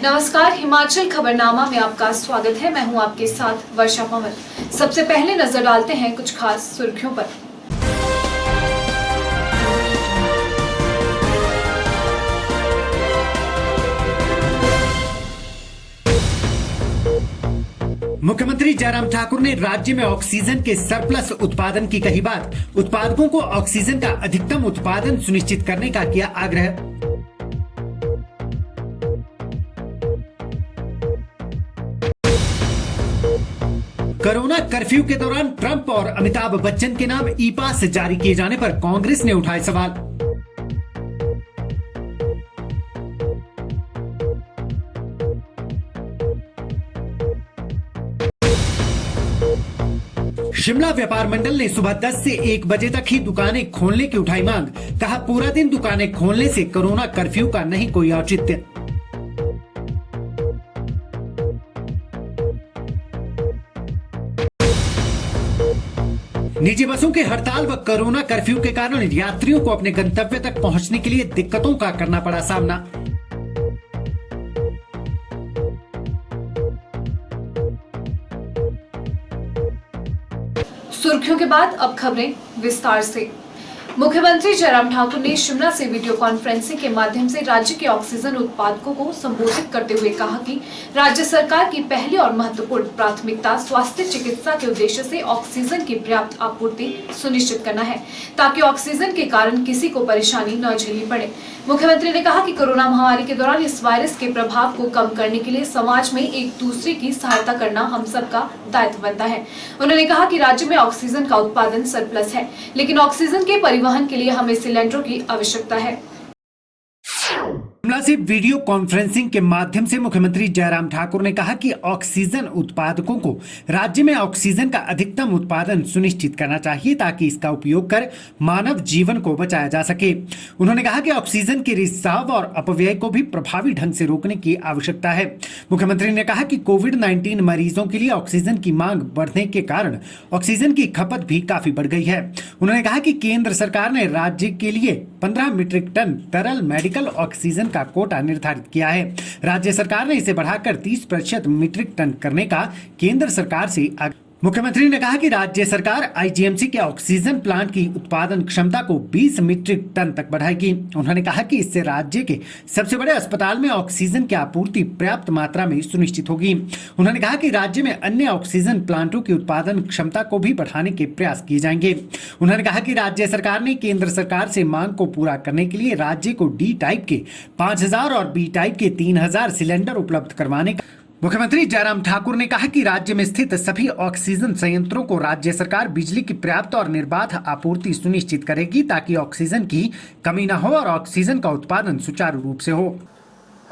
नमस्कार, हिमाचल खबरनामा में आपका स्वागत है। मैं हूं आपके साथ वर्षा पवन। सबसे पहले नजर डालते हैं कुछ खास सुर्खियों पर। मुख्यमंत्री जयराम ठाकुर ने राज्य में ऑक्सीजन के सरप्लस उत्पादन की कही बात। उत्पादकों को ऑक्सीजन का अधिकतम उत्पादन सुनिश्चित करने का किया आग्रह। कोरोना कर्फ्यू के दौरान ट्रंप और अमिताभ बच्चन के नाम ई पास जारी किए जाने पर कांग्रेस ने उठाए सवाल। शिमला व्यापार मंडल ने सुबह 10 से 1 बजे तक ही दुकानें खोलने की उठाई मांग। कहा, पूरा दिन दुकानें खोलने से कोरोना कर्फ्यू का नहीं कोई औचित्य। निजी बसों के हड़ताल व कोरोना कर्फ्यू के कारण यात्रियों को अपने गंतव्य तक पहुंचने के लिए दिक्कतों का करना पड़ा सामना। सुर्खियों के बाद अब खबरें विस्तार से। मुख्यमंत्री जयराम ठाकुर ने शिमला से वीडियो कॉन्फ्रेंसिंग के माध्यम से राज्य के ऑक्सीजन उत्पादकों को संबोधित करते हुए कहा कि राज्य सरकार की पहली और महत्वपूर्ण प्राथमिकता स्वास्थ्य चिकित्सा के उद्देश्य से ऑक्सीजन की पर्याप्त आपूर्ति सुनिश्चित करना है, ताकि ऑक्सीजन के कारण किसी को परेशानी न झेलनी पड़े। मुख्यमंत्री ने कहा कि कोरोना महामारी के दौरान इस वायरस के प्रभाव को कम करने के लिए समाज में एक दूसरे की सहायता करना हम सबका दायित्व बनता है। उन्होंने कहा कि राज्य में ऑक्सीजन का उत्पादन सरप्लस है, लेकिन ऑक्सीजन के परिवहन के लिए हमें सिलेंडरों की आवश्यकता है। शिमला से वीडियो कॉन्फ्रेंसिंग के माध्यम से मुख्यमंत्री जयराम ठाकुर ने कहा कि ऑक्सीजन उत्पादकों को राज्य में ऑक्सीजन का अधिकतम उत्पादन सुनिश्चित करना चाहिए, ताकि इसका उपयोग कर मानव जीवन को बचाया जा सके। उन्होंने कहा कि ऑक्सीजन के रिसाव और अपव्यय को भी प्रभावी ढंग से रोकने की आवश्यकता है। मुख्यमंत्री ने कहा कि कोविड-19 मरीजों के लिए ऑक्सीजन की मांग बढ़ने के कारण ऑक्सीजन की खपत भी काफी बढ़ गई है। उन्होंने कहा कि केंद्र सरकार ने राज्य के लिए 15 मीट्रिक टन तरल मेडिकल ऑक्सीजन का कोटा निर्धारित किया है। राज्य सरकार ने इसे बढ़ाकर 30% मीट्रिक टन करने का केंद्र सरकार से मुख्यमंत्री ने कहा कि राज्य सरकार आईजीएमसी के ऑक्सीजन प्लांट की उत्पादन क्षमता को 20 मीट्रिक टन तक बढ़ाएगी। उन्होंने कहा कि इससे राज्य के सबसे बड़े अस्पताल में ऑक्सीजन की आपूर्ति पर्याप्त मात्रा में सुनिश्चित होगी। उन्होंने कहा कि राज्य में अन्य ऑक्सीजन प्लांटों की उत्पादन क्षमता को भी बढ़ाने के प्रयास किए जाएंगे। उन्होंने कहा कि राज्य सरकार ने केंद्र सरकार से मांग को पूरा करने के लिए राज्य को डी टाइप के 5000 और बी टाइप के 3000 सिलेंडर उपलब्ध करवाने का। मुख्यमंत्री जयराम ठाकुर ने कहा कि राज्य में स्थित सभी ऑक्सीजन संयंत्रों को राज्य सरकार बिजली की पर्याप्त और निर्बाध आपूर्ति सुनिश्चित करेगी, ताकि ऑक्सीजन की कमी न हो और ऑक्सीजन का उत्पादन सुचारू रूप से हो।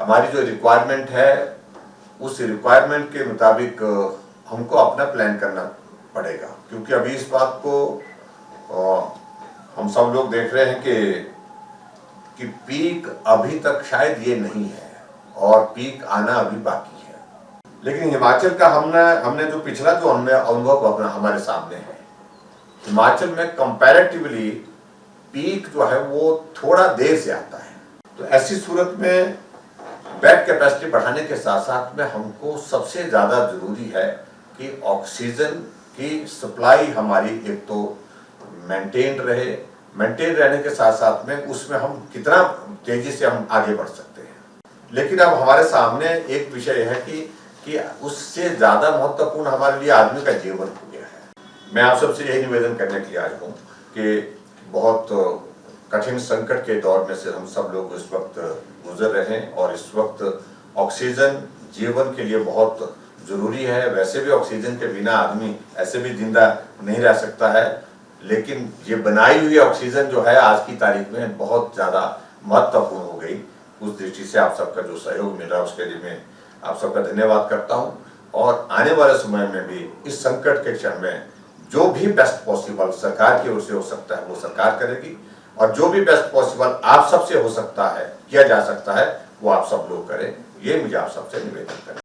हमारी जो रिक्वायरमेंट है, उस रिक्वायरमेंट के मुताबिक हमको अपना प्लान करना पड़ेगा, क्योंकि अभी इस बात को हम सब लोग देख रहे हैं कि पीक अभी तक शायद ये नहीं है और पीक आना अभी बाकी है। लेकिन हिमाचल का हमने जो पिछला जो अनुभव अपना हमारे सामने है, हिमाचल में कंपैरेटिवली पीक जो है वो थोड़ा देर से आता है। तो ऐसी सूरत में बेड कैपेसिटी बढ़ाने के साथ साथ में हमको सबसे ज्यादा जरूरी है कि ऑक्सीजन की सप्लाई हमारी एक तो मेंटेन रहने के साथ साथ में उसमें हम कितना तेजी से हम आगे बढ़ सकते हैं। लेकिन अब हमारे सामने एक विषय है कि उससे ज्यादा महत्वपूर्ण हमारे लिए आदमी का जीवन हो गया है। मैं आप सबसे यही निवेदन करने के लिए आया हूँ कि बहुत कठिन संकट के दौर में से हम सब लोग इस वक्त गुजर रहे हैं और इस वक्त ऑक्सीजन जीवन के लिए बहुत जरूरी है। वैसे भी ऑक्सीजन के बिना आदमी ऐसे भी जिंदा नहीं रह सकता है, लेकिन ये बनाई हुई ऑक्सीजन जो है आज की तारीख में बहुत ज्यादा महत्वपूर्ण हो गई। उस दृष्टि से आप सबका जो सहयोग मिल रहा है उसके लिए मैं आप सबका धन्यवाद करता हूं और आने वाले समय में भी इस संकट के क्षण में जो भी बेस्ट पॉसिबल सरकार की ओर से हो सकता है वो सरकार करेगी, और जो भी बेस्ट पॉसिबल आप सबसे हो सकता है, किया जा सकता है, वो आप सब लोग करें। ये मुझे आप सबसे निवेदन करें।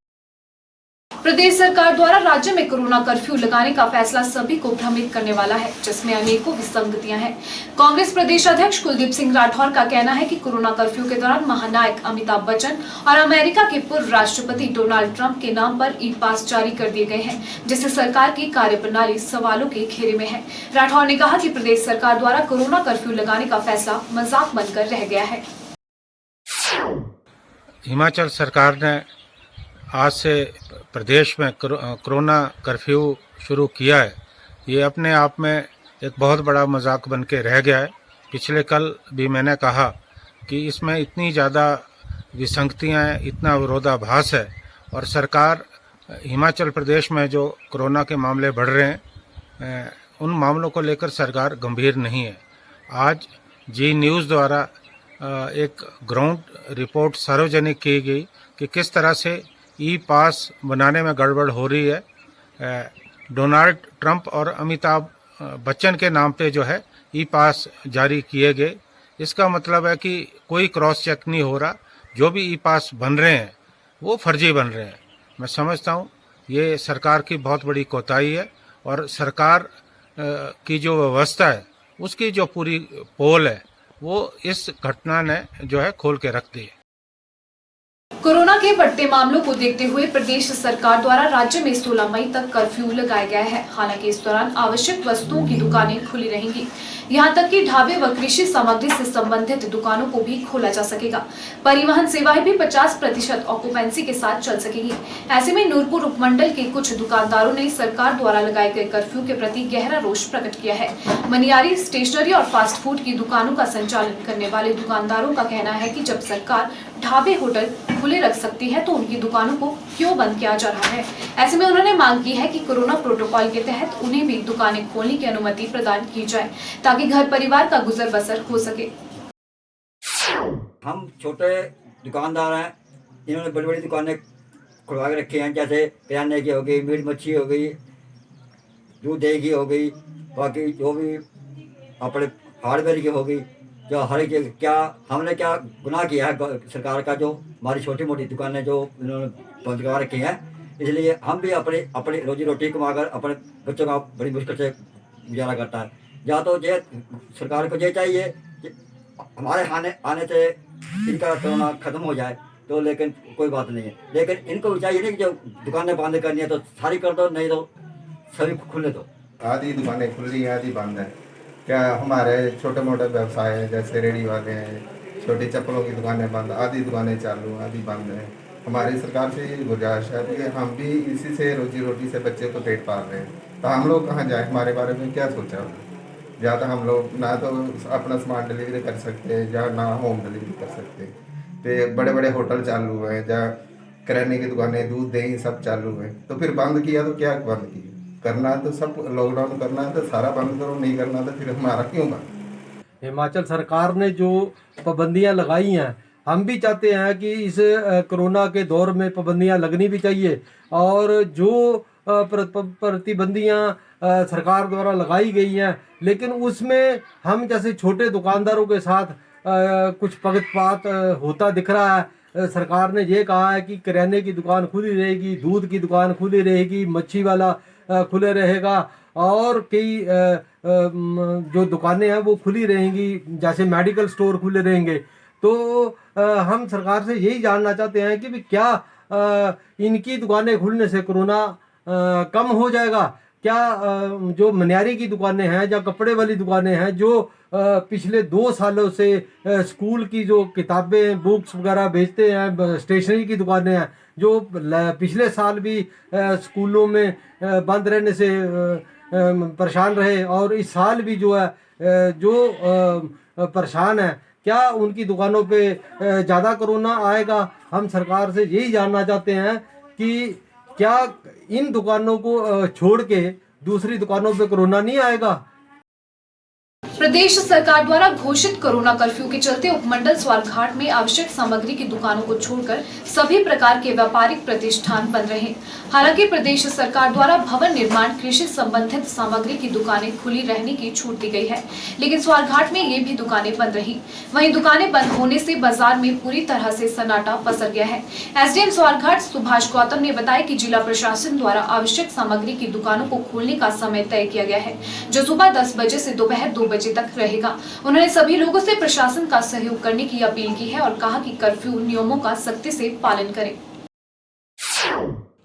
प्रदेश सरकार द्वारा राज्य में कोरोना कर्फ्यू लगाने का फैसला सभी को भ्रमित करने वाला है, जिसमें अनेकों विसंगतियां हैं। कांग्रेस प्रदेश अध्यक्ष कुलदीप सिंह राठौर का कहना है कि कोरोना कर्फ्यू के दौरान महानायक अमिताभ बच्चन और अमेरिका के पूर्व राष्ट्रपति डोनाल्ड ट्रंप के नाम पर ई पास जारी कर दिए गए हैं, जिससे सरकार की कार्यप्रणाली सवालों के घेरे में है। राठौर ने कहा कि प्रदेश सरकार द्वारा कोरोना कर्फ्यू लगाने का फैसला मजाक बनकर रह गया है। हिमाचल सरकार ने आज से प्रदेश में कोरोना कर्फ्यू शुरू किया है। ये अपने आप में एक बहुत बड़ा मजाक बन के रह गया है। पिछले कल भी मैंने कहा कि इसमें इतनी ज़्यादा विसंगतियाँ हैं, इतना विरोधाभास है, और सरकार हिमाचल प्रदेश में जो कोरोना के मामले बढ़ रहे हैं उन मामलों को लेकर सरकार गंभीर नहीं है। आज जी न्यूज़ द्वारा एक ग्राउंड रिपोर्ट सार्वजनिक की गई कि किस तरह से ई पास बनाने में गड़बड़ हो रही है। डोनाल्ड ट्रंप और अमिताभ बच्चन के नाम पे जो है ई पास जारी किए गए। इसका मतलब है कि कोई क्रॉस चेक नहीं हो रहा। जो भी ई पास बन रहे हैं वो फर्जी बन रहे हैं। मैं समझता हूँ ये सरकार की बहुत बड़ी कोताही है, और सरकार की जो व्यवस्था है उसकी जो पूरी पोल है वो इस घटना ने जो है खोल के रख दी है। कोरोना के बढ़ते मामलों को देखते हुए प्रदेश सरकार द्वारा राज्य में 16 मई तक कर्फ्यू लगाया गया है। हालांकि इस दौरान आवश्यक वस्तुओं की दुकानें खुली रहेंगी। यहां तक कि ढाबे व कृषि सामग्री से संबंधित दुकानों को भी खोला जा सकेगा। परिवहन सेवाएं भी 50% ऑक्यूपेंसी के साथ चल सकेगी। ऐसे में नूरपुर उपमंडल के कुछ दुकानदारों ने सरकार द्वारा लगाए गए कर्फ्यू के प्रति गहरा रोष प्रकट किया है। मनियारी, स्टेशनरी और फास्ट फूड की दुकानों का संचालन करने वाले दुकानदारों का कहना है कि जब सरकार ढाबे, होटल खुले रख सकती है तो उनकी दुकानों को क्यों बंद किया जा रहा है। ऐसे में उन्होंने मांग की है कि कोरोना प्रोटोकॉल के तहत उन्हें भी दुकानें खोलने की अनुमति प्रदान की जाए, ताकि घर परिवार का गुजर बसर हो सके। हम छोटे दुकानदार हैं, इन्होंने बड़ी बड़ी दुकानें खुलवा के रखी हैं, जैसे किराने की हो गई, मीट मच्छी हो गई, दूध दही की हो गई, बाकी जो भी अपने हार्डवेयर की हो गई, जो हर एक चीज़। क्या हमने क्या गुनाह किया है सरकार का, जो हमारी छोटी मोटी दुकानें जो इन्होंने बंद करवा रखी हैं। इसलिए हम भी अपनी रोजी रोटी कमाकर अपने बच्चों का बड़ी मुश्किल से गुजारा करता है। या तो ये सरकार को ये चाहिए कि हमारे आने से इनका कोरोना ख़त्म हो जाए, तो लेकिन कोई बात नहीं है। लेकिन इनको चाहिए नहीं कि जो दुकानें बंद करनी है तो सारी कर दो, नहीं तो सभी खुले दो। आधी दुकानें खुल रही हैं, आधी बंद है। क्या हमारे छोटे मोटे व्यवसाय हैं, जैसे रेडी वाले हैं, छोटी चप्पलों की दुकानें बंद, आधी दुकानें चालू, आधी बंद हैं। हमारी सरकार से ये गुजारिश है कि हम भी इसी से रोजी रोटी से बच्चे को पेट पाल रहे हैं, तो हम लोग कहाँ जाए, हमारे बारे में क्या सोचा होगा। ज़्यादा हम लोग ना तो अपना सामान डिलीवरी कर सकते या ना होम डिलीवरी कर सकते। तो बड़े बड़े होटल चालू हैं, जहाँ किराने की दुकानें, दूध दही सब चालू हैं, तो फिर बंद किया तो क्या बंद किया। करना है तो सब लॉकडाउन करना है तो सारा बंद करो, नहीं करना तो फिर हमारा क्यों बंद। हिमाचल सरकार ने जो पाबंदियां लगाई हैं, हम भी चाहते हैं कि इस कोरोना के दौर में पाबंदियां लगनी भी चाहिए, और जो प्रतिबंदियां सरकार द्वारा लगाई गई हैं, लेकिन उसमें हम जैसे छोटे दुकानदारों के साथ कुछ पक्षपात होता दिख रहा है। सरकार ने ये कहा है कि किराने की दुकान खुली रहेगी, दूध की दुकान खुली रहेगी, मच्छी वाला खुले रहेगा, और कई जो दुकानें हैं वो खुली रहेंगी, जैसे मेडिकल स्टोर खुले रहेंगे। तो हम सरकार से यही जानना चाहते हैं कि क्या इनकी दुकानें खुलने से कोरोना कम हो जाएगा। क्या जो मनियारी की दुकानें हैं या कपड़े वाली दुकानें हैं, जो पिछले 2 सालों से स्कूल की जो किताबें, बुक्स वगैरह बेचते हैं, स्टेशनरी की दुकानें हैं, जो पिछले साल भी स्कूलों में बंद रहने से परेशान रहे, और इस साल भी जो है परेशान है, क्या उनकी दुकानों पे ज़्यादा कोरोना आएगा। हम सरकार से यही जानना चाहते हैं कि क्या इन दुकानों को छोड़ के दूसरी दुकानों पे कोरोना नहीं आएगा। प्रदेश सरकार द्वारा घोषित कोरोना कर्फ्यू के चलते उपमंडल स्वारघाट में आवश्यक सामग्री की दुकानों को छोड़कर सभी प्रकार के व्यापारिक प्रतिष्ठान बंद रहे। हालांकि प्रदेश सरकार द्वारा भवन निर्माण, कृषि संबंधित सामग्री की दुकानें खुली रहने की छूट दी गई है, लेकिन स्वारघाट में ये भी दुकानें बंद रही। वहीं दुकानें बंद होने से बाजार में पूरी तरह से सन्नाटा पसर गया है। एसडीएम स्वारघाट सुभाष गौतम ने बताया कि जिला प्रशासन द्वारा आवश्यक सामग्री की दुकानों को खोलने का समय तय किया गया है, जो सुबह 10 बजे से दोपहर 2 बजे तक रहेगा। उन्होंने सभी लोगों से प्रशासन का सहयोग करने की अपील की है और कहा कि कर्फ्यू नियमों का सख्ती से पालन करें।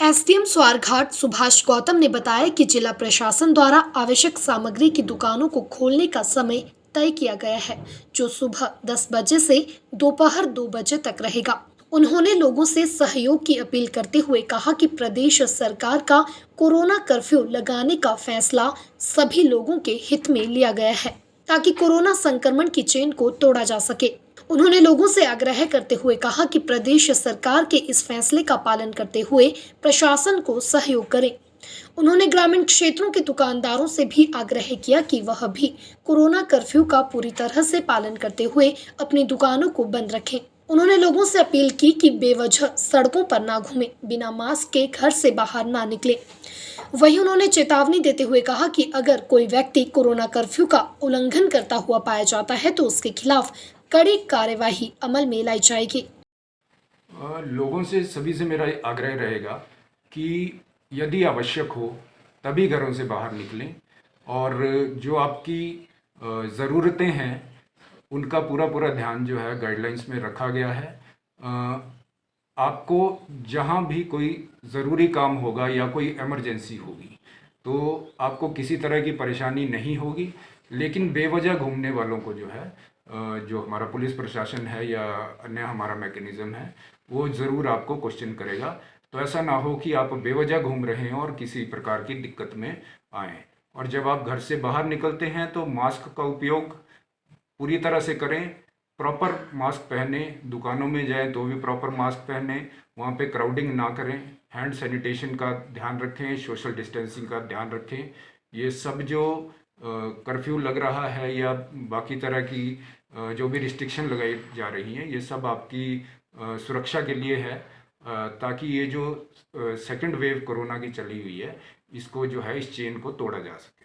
एसडीएम स्वारघाट सुभाष गौतम ने बताया कि जिला प्रशासन द्वारा आवश्यक सामग्री की दुकानों को खोलने का समय तय किया गया है, जो सुबह 10 बजे से दोपहर 2 बजे तक रहेगा। उन्होंने लोगों से सहयोग की अपील करते हुए कहा कि प्रदेश सरकार का कोरोना कर्फ्यू लगाने का फैसला सभी लोगों के हित में लिया गया है, ताकि कोरोना संक्रमण की चेन को तोड़ा जा सके। उन्होंने लोगों से आग्रह करते हुए कहा कि प्रदेश सरकार के इस फैसले का पालन करते हुए प्रशासन को सहयोग करें। उन्होंने ग्रामीण क्षेत्रों के दुकानदारों से भी आग्रह किया कि वह भी कोरोना कर्फ्यू का पूरी तरह से पालन करते हुए अपनी दुकानों को बंद रखें। उन्होंने लोगों से अपील की कि बेवजह सड़कों पर ना घूमें, बिना मास्क के घर से बाहर ना निकले। वहीं उन्होंने चेतावनी देते हुए कहा कि अगर कोई व्यक्ति कोरोना कर्फ्यू का उल्लंघन करता हुआ पाया जाता है तो उसके खिलाफ कड़ी कार्यवाही अमल में लाई जाएगी। लोगों से सभी से मेरा आग्रह रहेगा कि यदि आवश्यक हो तभी घरों से बाहर निकलें और जो आपकी ज़रूरतें हैं उनका पूरा ध्यान जो है गाइडलाइंस में रखा गया है। आपको जहां भी कोई ज़रूरी काम होगा या कोई इमरजेंसी होगी तो आपको किसी तरह की परेशानी नहीं होगी, लेकिन बेवजह घूमने वालों को जो है जो हमारा पुलिस प्रशासन है या अन्य हमारा मैकेनिज़्म है वो ज़रूर आपको क्वेश्चन करेगा। तो ऐसा ना हो कि आप बेवजह घूम रहे हैं और किसी प्रकार की दिक्कत में आएँ। और जब आप घर से बाहर निकलते हैं तो मास्क का उपयोग पूरी तरह से करें, प्रॉपर मास्क पहने, दुकानों में जाएं तो भी प्रॉपर मास्क पहने, वहाँ पे क्राउडिंग ना करें, हैंड सैनिटेशन का ध्यान रखें, सोशल डिस्टेंसिंग का ध्यान रखें। ये सब जो कर्फ्यू लग रहा है या बाकी तरह की जो भी रिस्ट्रिक्शन लगाई जा रही हैं ये सब आपकी सुरक्षा के लिए है, ताकि ये जो सेकंड वेव कोरोना की चली हुई है इसको जो है इस चेन को तोड़ा जा सके।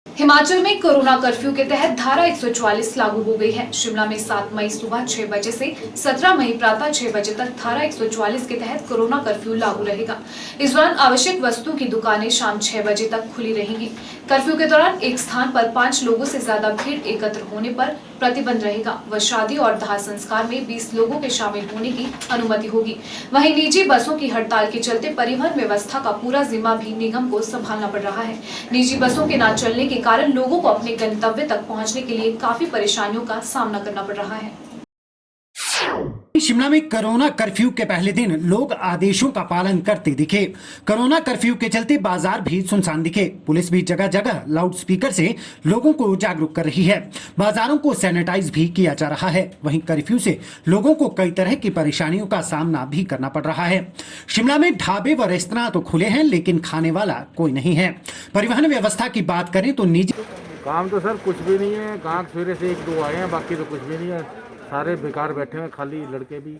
हिमाचल में कोरोना कर्फ्यू के तहत धारा 144 लागू हो गई है। शिमला में 7 मई सुबह 6 बजे से 17 मई प्रातः 6 बजे तक धारा 144 के तहत कोरोना कर्फ्यू लागू रहेगा। इस दौरान आवश्यक वस्तुओं की दुकानें शाम 6 बजे तक खुली रहेंगी। कर्फ्यू के दौरान एक स्थान पर 5 लोगों से ज्यादा भीड़ एकत्र होने पर प्रतिबंध रहेगा व शादी और दाह संस्कार में 20 लोगों के शामिल होने की अनुमति होगी। वहीं निजी बसों की हड़ताल के चलते परिवहन व्यवस्था का पूरा जिम्मा भी निगम को संभालना पड़ रहा है। निजी बसों के न चलने के कारण लोगों को अपने गंतव्य तक पहुंचने के लिए काफी परेशानियों का सामना करना पड़ रहा है। शिमला में कोरोना कर्फ्यू के पहले दिन लोग आदेशों का पालन करते दिखे। कोरोना कर्फ्यू के चलते बाजार भी सुनसान दिखे। पुलिस भी जगह जगह लाउडस्पीकर से लोगों को जागरूक कर रही है। बाजारों को सैनिटाइज भी किया जा रहा है। वहीं कर्फ्यू से लोगों को कई तरह की परेशानियों का सामना भी करना पड़ रहा है। शिमला में ढाबे व रेस्तरां तो खुले हैं, लेकिन खाने वाला कोई नहीं है। परिवहन व्यवस्था की बात करें तो निजी काम तो सर कुछ भी नहीं है। गाहक सवेरे से 1-2 आए हैं, बाकी तो कुछ भी नहीं है। सारे बेकार बैठे हैं, खाली लड़के भी।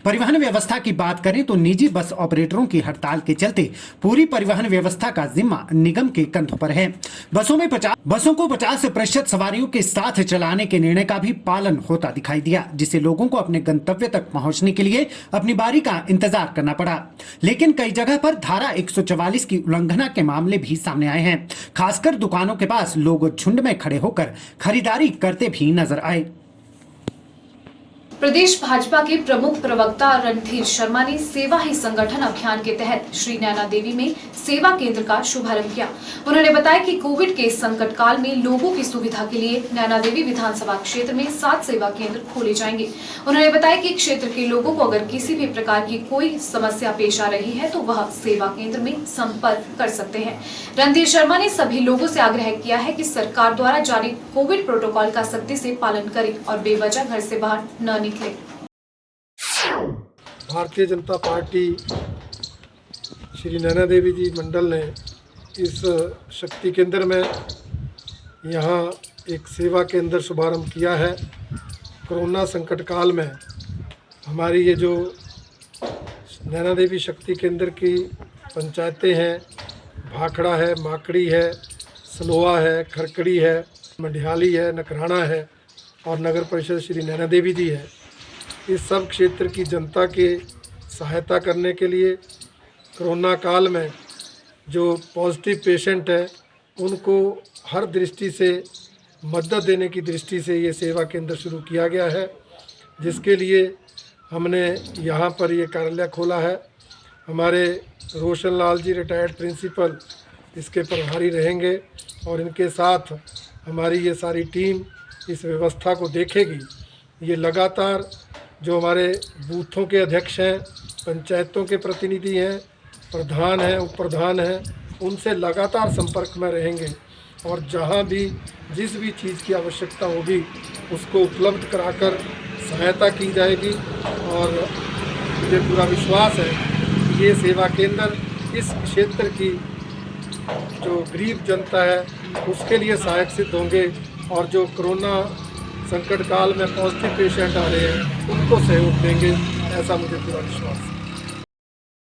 परिवहन व्यवस्था की बात करें तो निजी बस ऑपरेटरों की हड़ताल के चलते पूरी परिवहन व्यवस्था का जिम्मा निगम के कंधों पर है। बसों को 50% सवारियों के साथ चलाने के निर्णय का भी पालन होता दिखाई दिया, जिससे लोगों को अपने गंतव्य तक पहुंचने के लिए अपनी बारी का इंतजार करना पड़ा। लेकिन कई जगह पर धारा 144 की उल्लंघना के मामले भी सामने आए हैं। खासकर दुकानों के पास लोग झुंड में खड़े होकर खरीदारी करते भी नजर आए। प्रदेश भाजपा के प्रमुख प्रवक्ता रणधीर शर्मा ने सेवा ही संगठन अभियान के तहत श्री नैना देवी में सेवा केंद्र का शुभारंभ किया। उन्होंने बताया कि कोविड के संकट काल में लोगों की सुविधा के लिए नैना देवी विधानसभा क्षेत्र में 7 सेवा केंद्र खोले जाएंगे। उन्होंने बताया कि क्षेत्र के लोगों को अगर किसी भी प्रकार की कोई समस्या पेश आ रही है तो वह सेवा केंद्र में संपर्क कर सकते हैं। रणधीर शर्मा ने सभी लोगों से आग्रह किया है कि सरकार द्वारा जारी कोविड प्रोटोकॉल का सख्ती से पालन करें और बेवजह घर से बाहर न निकले। भारतीय जनता पार्टी श्री नैना देवी जी मंडल ने इस शक्ति केंद्र में यहाँ एक सेवा केंद्र शुभारंभ किया है। कोरोना संकट काल में हमारी ये जो नैना देवी शक्ति केंद्र की पंचायतें हैं, भाखड़ा है, माकड़ी है, सलोआ है, खरकड़ी है, मंडिहाली है, नकराना है और नगर परिषद श्री नैना देवी जी है। इस सब क्षेत्र की जनता के सहायता करने के लिए कोरोना काल में जो पॉजिटिव पेशेंट है उनको हर दृष्टि से मदद देने की दृष्टि से ये सेवा केंद्र शुरू किया गया है, जिसके लिए हमने यहाँ पर ये कार्यालय खोला है। हमारे रोशन लाल जी रिटायर्ड प्रिंसिपल इसके प्रभारी रहेंगे और इनके साथ हमारी ये सारी टीम इस व्यवस्था को देखेगी। ये लगातार जो हमारे बूथों के अध्यक्ष हैं, पंचायतों के प्रतिनिधि हैं, प्रधान हैं, उप प्रधान हैं, उनसे लगातार संपर्क में रहेंगे और जहाँ भी जिस भी चीज़ की आवश्यकता होगी उसको उपलब्ध कराकर सहायता की जाएगी। और मुझे पूरा विश्वास है कि ये सेवा केंद्र इस क्षेत्र की जो गरीब जनता है उसके लिए सहायक सिद्ध होंगे और जो कोरोना संकट काल में पॉजिटिव पेशेंट आ रहे हैं उनको सहयोग देंगे, ऐसा मुझे पूरा विश्वास है।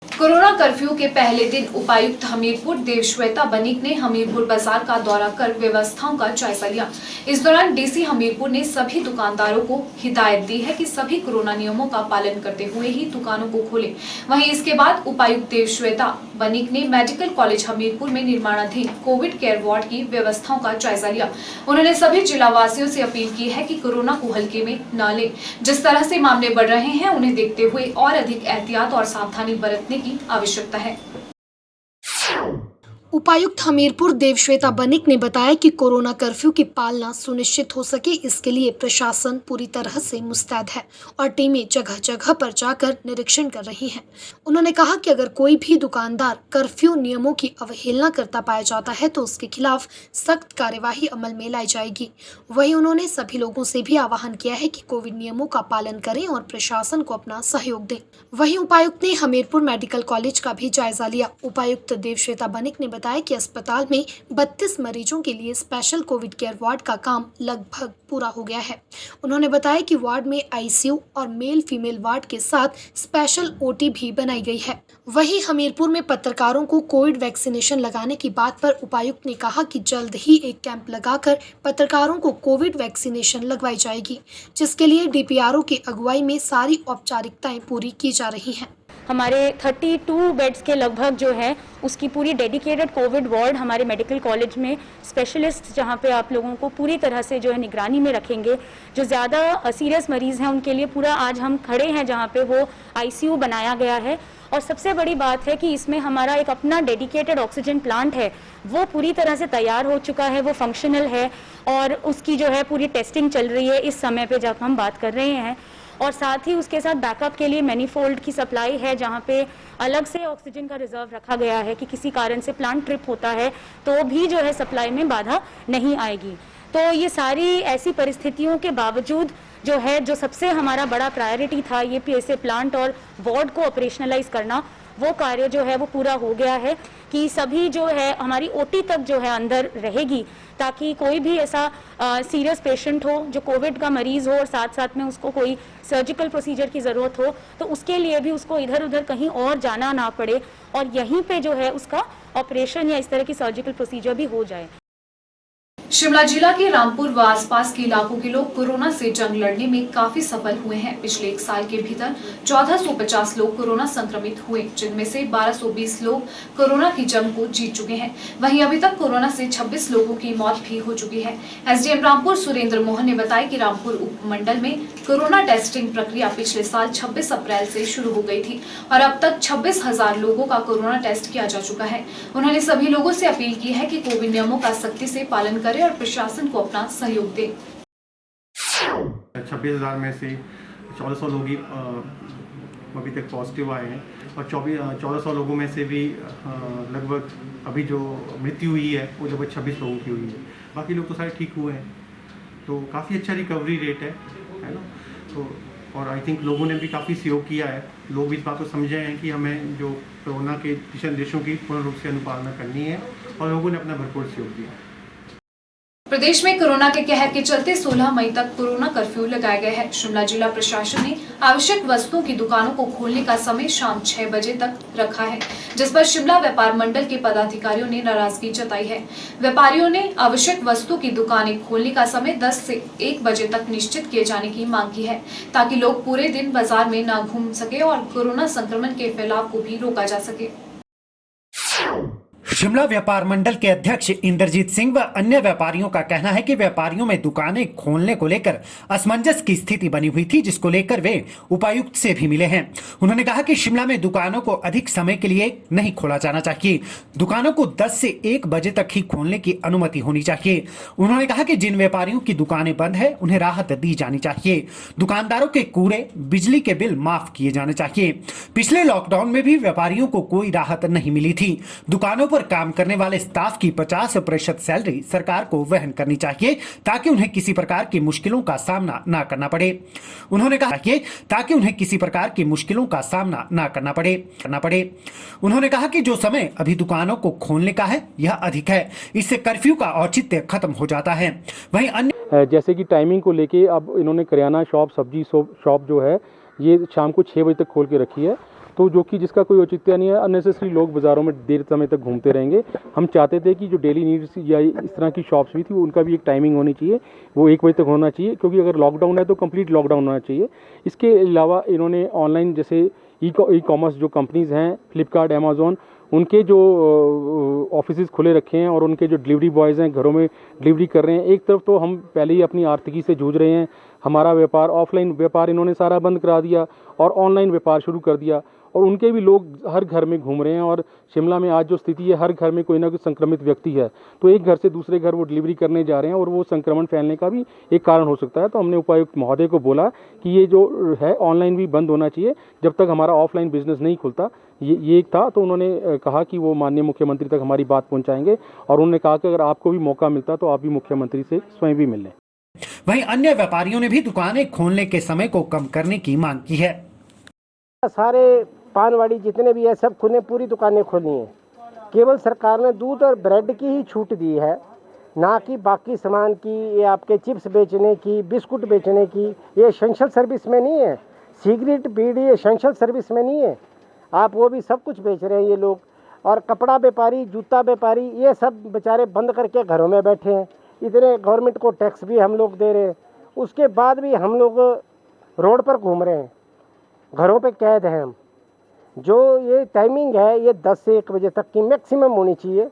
कोरोना कर्फ्यू के पहले दिन उपायुक्त हमीरपुर देवश्वेता बनिक ने हमीरपुर बाजार का दौरा कर व्यवस्थाओं का जायजा लिया। इस दौरान डीसी हमीरपुर ने सभी दुकानदारों को हिदायत दी है कि सभी कोरोना नियमों का पालन करते हुए ही दुकानों को खोलें। वहीं इसके बाद उपायुक्त देवश्वेता बनिक ने मेडिकल कॉलेज हमीरपुर में निर्माणाधीन कोविड केयर वार्ड की व्यवस्थाओं का जायजा लिया। उन्होंने सभी जिला वासियों से अपील की है कि कोरोना को हल्के में न लें। जिस तरह से मामले बढ़ रहे हैं उन्हें देखते हुए और अधिक एहतियात और सावधानी बरतने की आवश्यकता है। उपायुक्त हमीरपुर देवश्वेता बनिक ने बताया कि कोरोना कर्फ्यू की पालना सुनिश्चित हो सके, इसके लिए प्रशासन पूरी तरह से मुस्तैद है और टीमें जगह जगह पर जाकर निरीक्षण कर रही हैं। उन्होंने कहा कि अगर कोई भी दुकानदार कर्फ्यू नियमों की अवहेलना करता पाया जाता है तो उसके खिलाफ सख्त कार्यवाही अमल में लाई जाएगी। वहीं उन्होंने सभी लोगों से भी आह्वान किया है कि कोविड नियमों का पालन करें और प्रशासन को अपना सहयोग दें। वहीं उपायुक्त ने हमीरपुर मेडिकल कॉलेज का भी जायजा लिया। उपायुक्त देवश्वेता बनिक ने बताया कि अस्पताल में 32 मरीजों के लिए स्पेशल कोविड केयर वार्ड का काम लगभग पूरा हो गया है। उन्होंने बताया कि वार्ड में आईसीयू और मेल फीमेल वार्ड के साथ स्पेशल ओटी भी बनाई गई है। वहीं हमीरपुर में पत्रकारों को कोविड वैक्सीनेशन लगाने की बात पर उपायुक्त ने कहा कि जल्द ही एक कैंप लगाकर पत्रकारों को कोविड वैक्सीनेशन लगवाई जाएगी, जिसके लिए डीपीआरओ की अगुवाई में सारी औपचारिकताएं पूरी की जा रही हैं। हमारे 32 बेड्स के लगभग जो है उसकी पूरी डेडिकेटेड कोविड वार्ड हमारे मेडिकल कॉलेज में स्पेशलिस्ट जहां पे आप लोगों को पूरी तरह से जो है निगरानी में रखेंगे। जो ज़्यादा सीरियस मरीज़ हैं उनके लिए पूरा आज हम खड़े हैं जहां पे वो आईसीयू बनाया गया है। और सबसे बड़ी बात है कि इसमें हमारा एक अपना डेडिकेटेड ऑक्सीजन प्लांट है, वो पूरी तरह से तैयार हो चुका है, वो फंक्शनल है और उसकी जो है पूरी टेस्टिंग चल रही है इस समय पे जब हम बात कर रहे हैं। और साथ ही उसके साथ बैकअप के लिए मैनीफोल्ड की सप्लाई है, जहां पे अलग से ऑक्सीजन का रिजर्व रखा गया है कि किसी कारण से प्लांट ट्रिप होता है तो भी जो है सप्लाई में बाधा नहीं आएगी। तो ये सारी ऐसी परिस्थितियों के बावजूद जो है, जो सबसे हमारा बड़ा प्रायोरिटी था ये पीएसए प्लांट और वार्ड को ऑपरेशनलाइज करना, वो कार्य जो है वो पूरा हो गया है कि सभी जो है हमारी ओटी तक जो है अंदर रहेगी, ताकि कोई भी ऐसा सीरियस पेशेंट हो जो कोविड का मरीज़ हो और साथ साथ में उसको कोई सर्जिकल प्रोसीजर की ज़रूरत हो तो उसके लिए भी उसको इधर उधर कहीं और जाना ना पड़े और यहीं पे जो है उसका ऑपरेशन या इस तरह की सर्जिकल प्रोसीजर भी हो जाए। शिमला जिला के रामपुर व आसपास के इलाकों के लोग कोरोना से जंग लड़ने में काफी सफल हुए हैं। पिछले एक साल के भीतर 1450 लोग कोरोना संक्रमित हुए, जिनमें से 1220 लोग कोरोना की जंग को जीत चुके हैं। वहीं अभी तक कोरोना से 26 लोगों की मौत भी हो चुकी है। एसडीएम रामपुर सुरेंद्र मोहन ने बताया कि रामपुर उपमंडल में कोरोना टेस्टिंग प्रक्रिया पिछले साल 26 अप्रैल से शुरू हो गई थी और अब तक 26,000 लोगों का कोरोना टेस्ट किया जा चुका है। उन्होंने सभी लोगों से अपील की है कि कोविड नियमों का सख्ती से पालन करें और प्रशासन को अपना सहयोग दे। 26,000 में से 1400 लोग ही अभी तक पॉजिटिव आए हैं और 1400 लोगों में से भी लगभग अभी जो मृत्यु हुई है वो लगभग 26 लोगों की हुई है। बाकी लोग तो सारे ठीक हुए हैं, तो काफ़ी अच्छा रिकवरी रेट है ना। तो और आई थिंक लोगों ने भी काफ़ी सहयोग किया है। लोग इस बात को समझे हैं कि हमें जो कोरोना के दिशा निर्देशों की पूर्ण रूप से अनुपालना करनी है और लोगों ने अपना भरपूर सहयोग दिया। प्रदेश में कोरोना के कहर के चलते 16 मई तक कोरोना कर्फ्यू लगाया गया है। शिमला जिला प्रशासन ने आवश्यक वस्तुओं की दुकानों को खोलने का समय शाम 6 बजे तक रखा है, जिस पर शिमला व्यापार मंडल के पदाधिकारियों ने नाराजगी जताई है। व्यापारियों ने आवश्यक वस्तुओं की दुकानें खोलने का समय 10 से 1 बजे तक निश्चित किए जाने की मांग की है, ताकि लोग पूरे दिन बाजार में न घूम सके और कोरोना संक्रमण के फैलाव को भी रोका जा सके। शिमला व्यापार मंडल के अध्यक्ष इंद्रजीत सिंह व अन्य व्यापारियों का कहना है कि व्यापारियों में दुकानें खोलने को लेकर असमंजस की स्थिति बनी हुई थी, जिसको लेकर वे उपायुक्त से भी मिले हैं। उन्होंने कहा कि शिमला में दुकानों को अधिक समय के लिए नहीं खोला जाना चाहिए, दुकानों को 10 से 1 बजे तक ही खोलने की अनुमति होनी चाहिए। उन्होंने कहा कि जिन व्यापारियों की दुकानें बंद है उन्हें राहत दी जानी चाहिए। दुकानदारों के कूड़े, बिजली के बिल माफ किए जाने चाहिए। पिछले लॉकडाउन में भी व्यापारियों को कोई राहत नहीं मिली थी। दुकानों पर काम करने वाले स्टाफ की 50% सैलरी सरकार को वहन करनी चाहिए, ताकि उन्हें किसी प्रकार की मुश्किलों का सामना न करना पड़े। उन्होंने कहा ताकि उन्हें किसी प्रकार की मुश्किलों का सामना न करना पड़े। उन्होंने कहा कि जो समय अभी दुकानों को खोलने का है यह अधिक है, इससे कर्फ्यू का औचित्य खत्म हो जाता है। वहीं अन्य जैसे कि टाइमिंग को लेके अब इन्होंने किराना शॉप, सब्जी शॉप जो है ये शाम को 6 बजे तक खोल के रखी है, तो जो कि जिसका कोई औचित्य नहीं है। अननेसेसरी लोग बाज़ारों में देर समय तक घूमते रहेंगे। हम चाहते थे कि जो डेली नीड्स या इस तरह की शॉप्स भी थी उनका भी एक टाइमिंग होनी चाहिए, वो 1 बजे तक होना चाहिए, क्योंकि अगर लॉकडाउन है तो कंप्लीट लॉकडाउन होना चाहिए। इसके अलावा इन्होंने ऑनलाइन जैसे ई कॉमर्स जो कंपनीज़ हैं, फ्लिपकार्ट, अमेज़ॉन, उनके जो ऑफिसेज़ खुले रखे हैं और उनके जो डिलीवरी बॉयज़ हैं घरों में डिलीवरी कर रहे हैं। एक तरफ तो हम पहले ही अपनी आर्थिकी से जूझ रहे हैं, हमारा व्यापार ऑफलाइन व्यापार इन्होंने सारा बंद करा दिया और ऑनलाइन व्यापार शुरू कर दिया, और उनके भी लोग हर घर में घूम रहे हैं। और शिमला में आज जो स्थिति है, हर घर में कोई ना कोई संक्रमित व्यक्ति है, तो एक घर से दूसरे घर वो डिलीवरी करने जा रहे हैं और वो संक्रमण फैलने का भी एक कारण हो सकता है। तो हमने उपायुक्त महोदय को बोला कि ये जो है ऑनलाइन भी बंद होना चाहिए जब तक हमारा ऑफलाइन बिजनेस नहीं खुलता। ये एक था, तो उन्होंने कहा कि वो माननीय मुख्यमंत्री तक हमारी बात पहुँचाएंगे, और उन्होंने कहा कि अगर आपको भी मौका मिलता तो आप भी मुख्यमंत्री से स्वयं भी मिल लें। वहीं अन्य व्यापारियों ने भी दुकानें खोलने के समय को कम करने की मांग की है। सारे पानवाड़ी जितने भी है सब खुले, पूरी दुकानें खोली हैं। केवल सरकार ने दूध और ब्रेड की ही छूट दी है, ना कि बाकी सामान की, ये आपके चिप्स बेचने की, बिस्कुट बेचने की। ये एसेंशियल सर्विस में नहीं है। सिगरेट, बीड़ी एसेंशियल सर्विस में नहीं है। आप वो भी सब कुछ बेच रहे हैं ये लोग। और कपड़ा व्यापारी, जूता व्यापारी, ये सब बेचारे बंद करके घरों में बैठे हैं। इतने गवर्नमेंट को टैक्स भी हम लोग दे रहे हैं, उसके बाद भी हम लोग रोड पर घूम रहे हैं, घरों पे कैद हैं हम। जो ये टाइमिंग है ये 10 से 1 बजे तक की मैक्सिमम होनी चाहिए,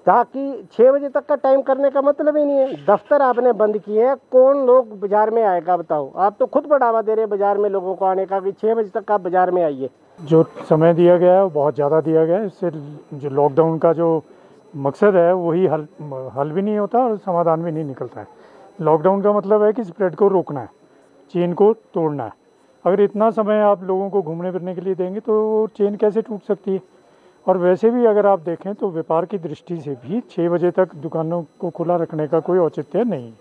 ताकि 6 बजे तक का टाइम करने का मतलब ही नहीं है। दफ्तर आपने बंद किए हैं, कौन लोग बाजार में आएगा बताओ? आप तो खुद बढ़ावा दे रहे हैं बाजार में लोगों को आने का, कि 6 बजे तक आप बाजार में आइए। जो समय दिया गया है वो बहुत ज़्यादा दिया गया है। इससे जो लॉकडाउन का जो मकसद है वही हल भी नहीं होता और समाधान भी नहीं निकलता है। लॉकडाउन का मतलब है कि स्प्रेड को रोकना है, चेन को तोड़ना है। अगर इतना समय आप लोगों को घूमने फिरने के लिए देंगे तो चेन कैसे टूट सकती है? और वैसे भी अगर आप देखें तो व्यापार की दृष्टि से भी 6 बजे तक दुकानों को खुला रखने का कोई औचित्य नहीं।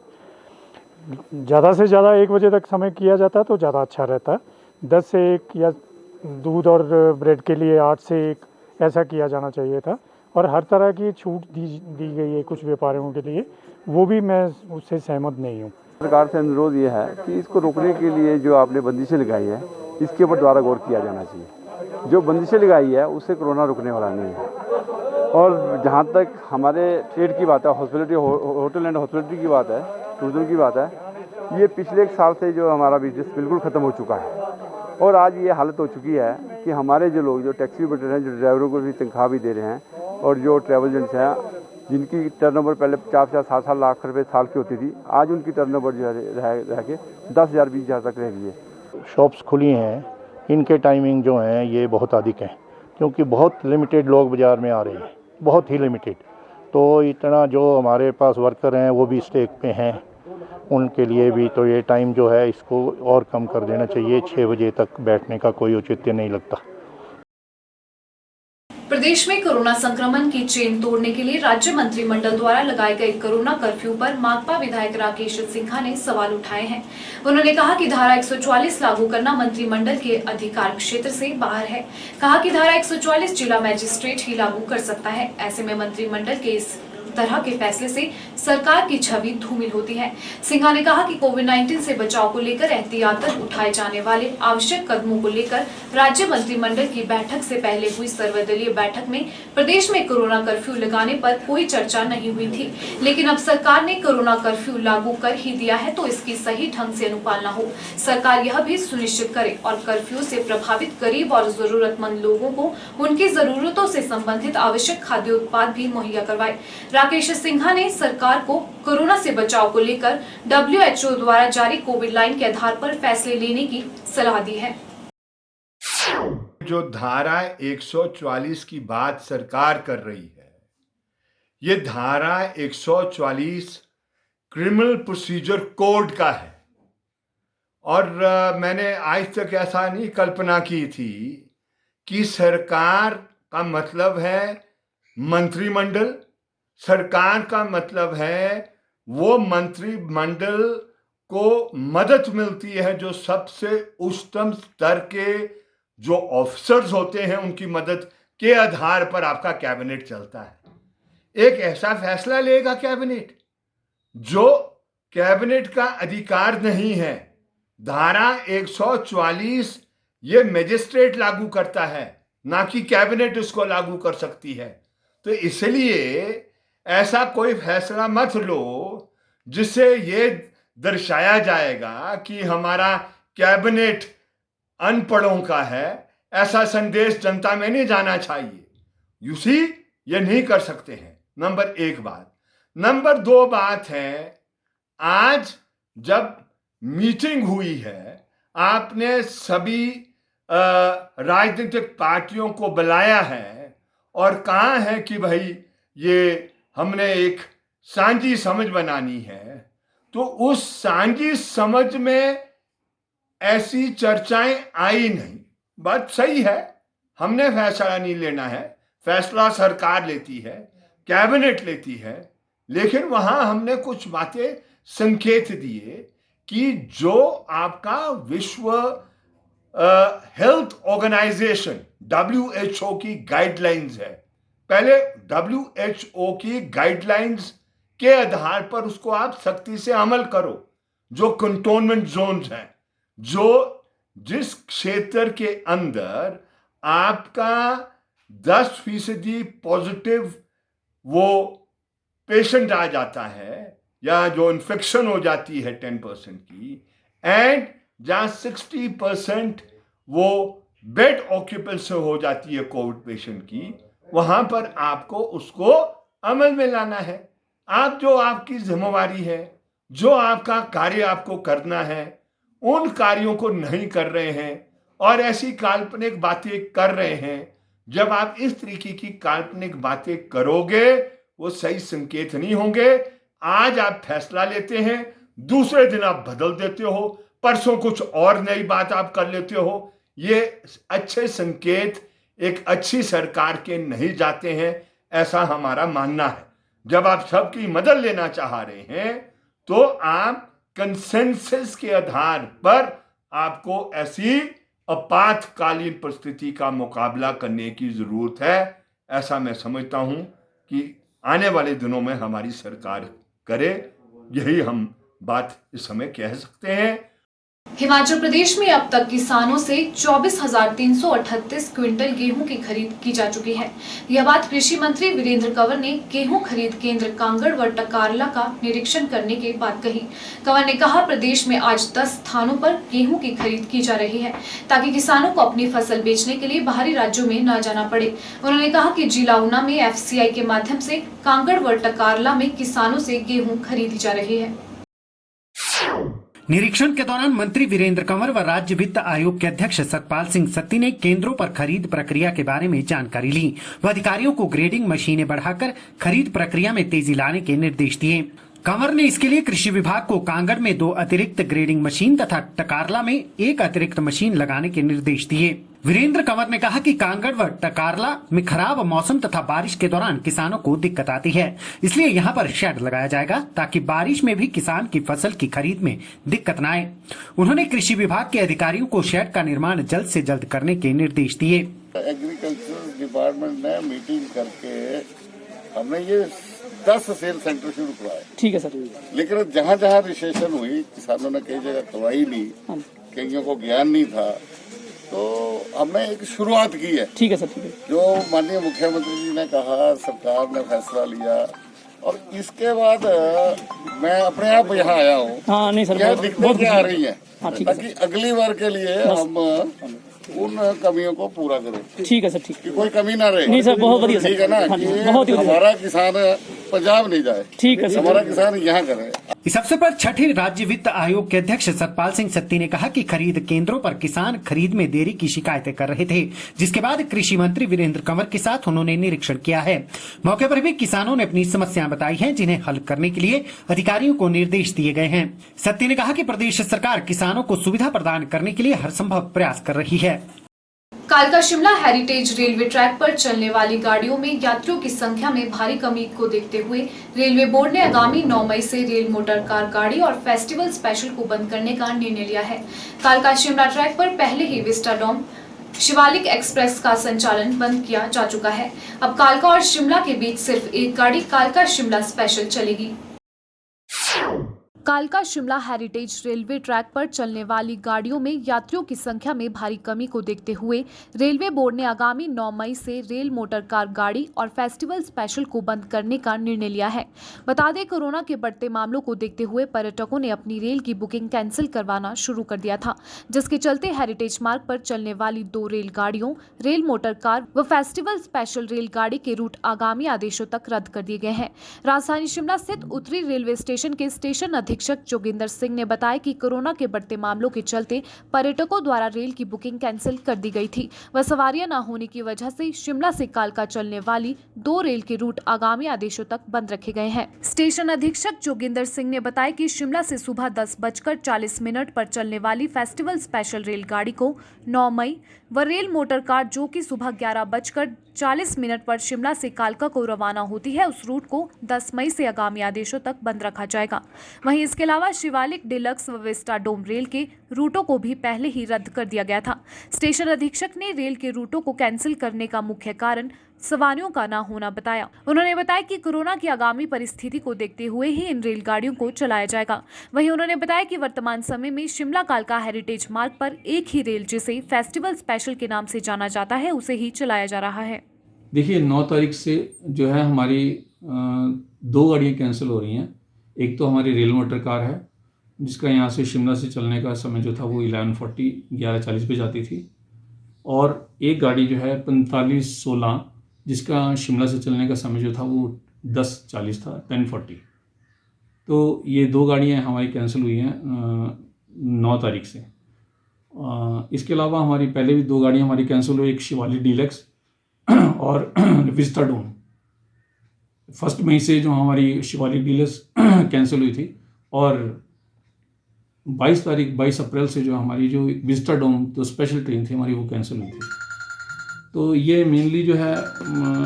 ज़्यादा से ज़्यादा 1 बजे तक समय किया जाता तो ज़्यादा अच्छा रहता। 10 से 1 या दूध और ब्रेड के लिए 8 से 1 ऐसा किया जाना चाहिए था। और हर तरह की छूट दी गई है कुछ व्यापारियों के लिए, वो भी मैं उससे सहमत नहीं हूँ। सरकार से अनुरोध ये है कि इसको रोकने के लिए जो आपने बंदिशें लगाई है इसके ऊपर दोबारा गौर किया जाना चाहिए। जो बंदिशें लगाई है उससे कोरोना रुकने वाला नहीं है। और जहाँ तक हमारे ट्रेड की बात है, हॉस्पिटलिटी, होटल एंड हॉस्पिटलिटी की बात है, टूरिज्म की बात है, ये पिछले 1 साल से जो हमारा बिजनेस बिल्कुल ख़त्म हो चुका है। और आज ये हालत हो चुकी है कि हमारे जो लोग, जो टैक्सी ऑपरेटर हैं, जो ड्राइवरों को भी तनख्वाह भी दे रहे हैं, और जो ट्रैवल एजेंट्स हैं जिनकी टर्नओवर पहले 50-60 लाख रुपए साल की होती थी, आज उनकी टर्नओवर जो है रह के 10,000-20,000 तक रह गई है। शॉप्स खुली हैं, इनके टाइमिंग जो हैं ये बहुत अधिक हैं, क्योंकि बहुत लिमिटेड लोग बाज़ार में आ रहे हैं, बहुत ही लिमिटेड। तो इतना जो हमारे पास वर्कर हैं वो भी स्टेक पे हैं, उनके लिए भी तो ये टाइम जो है इसको और कम कर देना चाहिए। 6 बजे तक बैठने का कोई औचित्य नहीं लगता। प्रदेश में कोरोना संक्रमण की चेन तोड़ने के लिए राज्य मंत्रिमंडल द्वारा लगाए गए कोरोना कर्फ्यू पर माकपा विधायक राकेश सिंघा ने सवाल उठाए हैं। उन्होंने कहा कि धारा 144 लागू करना मंत्रिमंडल के अधिकार क्षेत्र से बाहर है। कहा कि धारा 144 जिला मजिस्ट्रेट ही लागू कर सकता है। ऐसे में मंत्रिमंडल के इस तरह के फैसले से सरकार की छवि धूमिल होती है। सिन्हा ने कहा कि कोविड-19 से बचाव को लेकर एहतियातन उठाए जाने वाले आवश्यक कदमों को लेकर राज्य मंत्रिमंडल की बैठक से पहले हुई सर्वदलीय बैठक में प्रदेश में कोरोना कर्फ्यू लगाने पर कोई चर्चा नहीं हुई थी, लेकिन अब सरकार ने कोरोना कर्फ्यू लागू कर ही दिया है तो इसकी सही ढंग से अनुपालना हो। सरकार यह भी सुनिश्चित करे और कर्फ्यू से प्रभावित गरीब और जरूरतमंद लोगों को उनकी जरूरतों से संबंधित आवश्यक खाद्य उत्पाद भी मुहैया करवाए। राकेश सिन्हा ने सरकार को कोरोना से बचाव को लेकर WHO द्वारा जारी कोविड लाइन के आधार पर फैसले लेने की सलाह दी है। जो धारा 144 की बात सरकार कर रही है, ये धारा 144 क्रिमिनल प्रोसीजर कोड का है और मैंने आज तक ऐसा नहीं कल्पना की थी कि सरकार का मतलब है मंत्रिमंडल, सरकार का मतलब है वो मंत्रिमंडल को मदद मिलती है जो सबसे उच्चतम स्तर के जो ऑफिसर्स होते हैं उनकी मदद के आधार पर आपका कैबिनेट चलता है। एक ऐसा फैसला लेगा कैबिनेट जो कैबिनेट का अधिकार नहीं है। धारा 144 ये मजिस्ट्रेट लागू करता है, ना कि कैबिनेट इसको लागू कर सकती है। तो इसलिए ऐसा कोई फैसला मत लो जिससे ये दर्शाया जाएगा कि हमारा कैबिनेट अनपढ़ों का है। ऐसा संदेश जनता में नहीं जाना चाहिए। यूसी ये नहीं कर सकते हैं। नंबर 1 बात। नंबर 2 बात है, आज जब मीटिंग हुई है आपने सभी राजनीतिक पार्टियों को बुलाया है और कहा है कि भाई ये हमने एक सांझी समझ बनानी है, तो उस सांझी समझ में ऐसी चर्चाएं आई नहीं। बात सही है, हमने फैसला नहीं लेना है, फैसला सरकार लेती है, कैबिनेट लेती है, लेकिन वहां हमने कुछ बातें संकेत दिए कि जो आपका विश्व हेल्थ ऑर्गेनाइजेशन WHO की गाइडलाइंस है, पहले WHO की गाइडलाइंस के आधार पर उसको आप सख्ती से अमल करो। जो कंटोनमेंट जोन्स हैं, जो जिस क्षेत्र के अंदर आपका 10% पॉजिटिव वो पेशेंट आ जाता है या जो इन्फेक्शन हो जाती है 10% की, एंड जहाँ 60% वो बेड ऑक्यूपेंसी हो जाती है कोविड पेशेंट की, वहां पर आपको उसको अमल में लाना है। आप जो आपकी जिम्मेवारी है, जो आपका कार्य आपको करना है, उन कार्यों को नहीं कर रहे हैं और ऐसी काल्पनिक बातें कर रहे हैं। जब आप इस तरीके की काल्पनिक बातें करोगे वो सही संकेत नहीं होंगे। आज आप फैसला लेते हैं, दूसरे दिन आप बदल देते हो, परसों कुछ और नई बात आप कर लेते हो। ये अच्छे संकेत एक अच्छी सरकार के नहीं जाते हैं, ऐसा हमारा मानना है। जब आप सबकी मदद लेना चाह रहे हैं तो आप कंसेंसस के आधार पर आपको ऐसी आपातकालीन परिस्थिति का मुकाबला करने की जरूरत है। ऐसा मैं समझता हूं कि आने वाले दिनों में हमारी सरकार करे, यही हम बात इस समय कह सकते हैं। हिमाचल प्रदेश में अब तक किसानों से 24,338 क्विंटल गेहूं की खरीद की जा चुकी है। यह बात कृषि मंत्री वीरेंद्र कंवर ने गेहूं खरीद केंद्र कांगड़ व टकारला का निरीक्षण करने के बाद कही। कंवर ने कहा, प्रदेश में आज 10 स्थानों पर गेहूं की खरीद की जा रही है ताकि किसानों को अपनी फसल बेचने के लिए बाहरी राज्यों में न जाना पड़े। उन्होंने कहा कि जिला ऊना में FCI के माध्यम से कांगड़ व टकारला में किसानों से गेहूं खरीदी जा रही है। निरीक्षण के दौरान मंत्री वीरेंद्र कंवर व राज्य वित्त आयोग के अध्यक्ष सतपाल सिंह सत्ती ने केंद्रों पर खरीद प्रक्रिया के बारे में जानकारी ली व अधिकारियों को ग्रेडिंग मशीनें बढ़ाकर खरीद प्रक्रिया में तेजी लाने के निर्देश दिए। कंवर ने इसके लिए कृषि विभाग को कांगड़ में 2 अतिरिक्त ग्रेडिंग मशीन तथा टकारला में 1 अतिरिक्त मशीन लगाने के निर्देश दिए। वीरेंद्र कंवर ने कहा कि कांगड़ व टकारला में खराब मौसम तथा बारिश के दौरान किसानों को दिक्कत आती है, इसलिए यहाँ पर शेड लगाया जाएगा ताकि बारिश में भी किसान की फसल की खरीद में दिक्कत न आए। उन्होंने कृषि विभाग के अधिकारियों को शेड का निर्माण जल्द से जल्द करने के निर्देश दिए। एग्रीकल्चर डिपार्टमेंट ने मीटिंग करके हमने ये 10 सेल सेंटर शुरू करवाए। ठीक है सर। लेकिन जहाँ जहाँ रिसेशन हुई, किसानों ने कई जगह करवाई ली, कईयों को ज्ञान नहीं था, तो हमने एक शुरुआत की है। ठीक है सर। ठीक है। जो माननीय मुख्यमंत्री जी ने कहा, सरकार ने फैसला लिया, और इसके बाद मैं अपने आप यहाँ आया हूँ। हाँ नहीं सर, यह दिक्कतें क्या आ रही है, ताकि अगली बार के लिए हम उन कमियों को पूरा करें। ठीक है सर। ठीक है, कोई कमी ना रहे। नहीं सर, बहुत बढ़िया। ठीक है ना, बहुत ही हमारा किसान पंजाब नहीं जाए। ठीक है सर, हमारा किसान यहाँ करे। इस अवसर पर छठे राज्य वित्त आयोग के अध्यक्ष सतपाल सिंह सत्ती ने कहा कि खरीद केंद्रों पर किसान खरीद में देरी की शिकायतें कर रहे थे, जिसके बाद कृषि मंत्री वीरेंद्र कंवर के साथ उन्होंने निरीक्षण किया है। मौके पर भी किसानों ने अपनी समस्याएं बताई हैं, जिन्हें हल करने के लिए अधिकारियों को निर्देश दिए गए हैं। सत्ती ने कहा कि प्रदेश सरकार किसानों को सुविधा प्रदान करने के लिए हर संभव प्रयास कर रही है। कालका शिमला हेरिटेज रेलवे ट्रैक पर चलने वाली गाड़ियों में यात्रियों की संख्या में भारी कमी को देखते हुए रेलवे बोर्ड ने आगामी 9 मई से रेल मोटर कार गाड़ी और फेस्टिवल स्पेशल को बंद करने का निर्णय लिया है। कालका शिमला ट्रैक पर पहले ही विस्टाडोम शिवालिक एक्सप्रेस का संचालन बंद किया जा चुका है। अब कालका और शिमला के बीच सिर्फ एक गाड़ी कालका शिमला स्पेशल चलेगी। कालका शिमला हेरिटेज रेलवे ट्रैक पर चलने वाली गाड़ियों में यात्रियों की संख्या में भारी कमी को देखते हुए रेलवे बोर्ड ने आगामी 9 मई से रेल मोटर कार गाड़ी और फेस्टिवल स्पेशल को बंद करने का निर्णय लिया है। बता दें, कोरोना के बढ़ते मामलों को देखते हुए पर्यटकों ने अपनी रेल की बुकिंग कैंसिल करवाना शुरू कर दिया था, जिसके चलते हेरिटेज मार्ग पर चलने वाली 2 रेलगाड़ियों, रेल मोटर कार व फेस्टिवल स्पेशल रेलगाड़ी के रूट आगामी आदेशों तक रद्द कर दिए गए हैं। राजधानी शिमला स्थित उत्तरी रेलवे स्टेशन के स्टेशन अधीक्षक जोगिंदर सिंह ने बताया कि कोरोना के बढ़ते मामलों के चलते पर्यटकों द्वारा रेल की बुकिंग कैंसिल कर दी गई थी व सवारियां न होने की वजह से शिमला से कालका चलने वाली 2 रेल के रूट आगामी आदेशों तक बंद रखे गए हैं। स्टेशन अधीक्षक जोगिंदर सिंह ने बताया कि शिमला से सुबह 10:40 पर चलने वाली फेस्टिवल स्पेशल रेलगाड़ी को 9 मई व रेल मोटर कार जो कि सुबह 11:40 पर शिमला से कालका को रवाना होती है, उस रूट को 10 मई से आगामी आदेशों तक बंद रखा जाएगा। वहीं इसके अलावा शिवालिक, डिलक्स व विस्टाडोम रेल के रूटों को भी पहले ही रद्द कर दिया गया था। स्टेशन अधीक्षक ने रेल के रूटों को कैंसिल करने का मुख्य कारण सवारियों का न होना बताया। उन्होंने बताया कि कोरोना की आगामी परिस्थिति को देखते हुए ही इन रेलगाड़ियों को चलाया जाएगा। वहीं उन्होंने बताया कि वर्तमान समय में शिमला कालका हेरिटेज मार्ग पर एक ही रेल, जिसे फेस्टिवल स्पेशल के नाम से जाना जाता है, उसे ही चलाया जा रहा है। देखिए, 9 तारीख से जो है हमारी 2 गाड़ियाँ कैंसिल हो रही हैं। एक तो हमारी रेल मोटर कार है, जिसका यहाँ से शिमला से चलने का समय जो था वो 11:40 पे जाती थी, और एक गाड़ी जो है 45:16, जिसका शिमला से चलने का समय जो था वो 10:40 था, 10:40। तो ये 2 गाड़ियाँ हमारी कैंसिल हुई हैं 9 तारीख से। इसके अलावा हमारी पहले भी 2 गाड़ियाँ हमारी कैंसिल हुई, एक शिवालिक डिलक्स और विस्टाडोम। 1 मई से जो हमारी शिवालिक डिलक्स कैंसिल हुई थी, और 22 अप्रैल से जो हमारी जो विस्टाडोम तो स्पेशल ट्रेन थी हमारी, वो कैंसिल हुई थी। तो ये मेनली जो है